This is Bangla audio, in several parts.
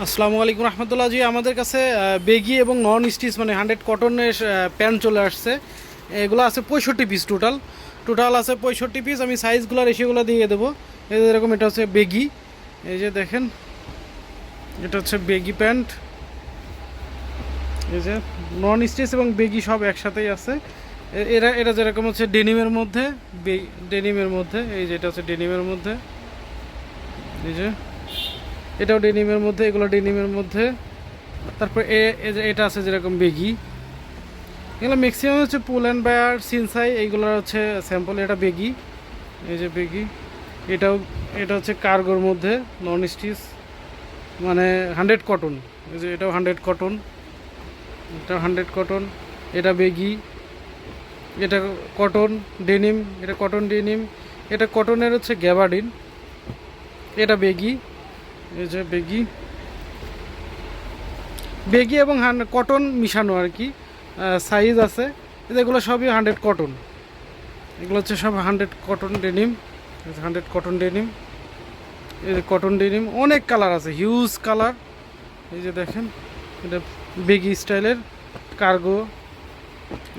আসসালামু আলাইকুম রহমতুল্লাহ জি, আমাদের কাছে বেগি এবং নন স্টিচ মানে 100 কটনের প্যান্ট চলে আসছে। এগুলো আছে 65 পিস, টোটাল আছে 65 পিস। আমি সাইজগুলো রেশিওগুলো দিয়ে দেবো। এই যে এরকম, এটা হচ্ছে বেগি। এই যে দেখেন, এটা হচ্ছে বেগি প্যান্ট। এই যে নন স্টিচ এবং বেগি সব একসাথেই আছে। এরা এটা যেরকম হচ্ছে ডেনিমের মধ্যে, ডেনিমের মধ্যে, এই যে এটা হচ্ছে ডেনিমের মধ্যে। এই যে এটাও ডেনিমের মধ্যে, এগুলো ডেনিমের মধ্যে। তারপর এটা আছে যেরকম বেগি। এগুলো ম্যাক্সিমাম হচ্ছে পুল অ্যান্ড বায়ার, সিনসাই, এইগুলো হচ্ছে স্যাম্পল। এটা বেগি, এই যে বেগি। এটাও, এটা হচ্ছে কার্গোর মধ্যে নন স্টিচ, মানে 100 কটন। এই যে এটাও 100 কটন, এটা 100 কটন। এটা বেগি, এটা কটন ডেনিম, এটা কটন ডেনিম। এটা কটনের হচ্ছে গ্যাবার্ডিন। এটা বেগি, এই যে বেগি। বেগি এবং কটন মিশানো আর কি, সাইজ আছে। এগুলো সবই 100 কটন। এগুলো হচ্ছে সব 100 কটন ডেনিম, 100 কটন ডেনিম। এই যে কটন ডেনিম, অনেক কালার আছে, হিউজ কালার। এই যে দেখেন, এটা বেগি স্টাইলের কার্গো।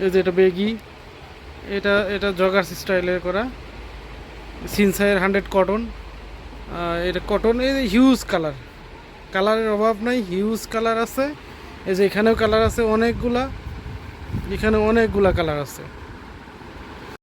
এই যে এটা বেগি, এটা এটা জগার্স স্টাইলের করা, সিনসাইয়ের 100 কটন। এটা কটন। এই যে হিউজ কালার, কালারের অভাব নাই, হিউজ কালার আছে। এই যে এখানেও কালার আছে অনেকগুলা, এখানে অনেকগুলা কালার আছে।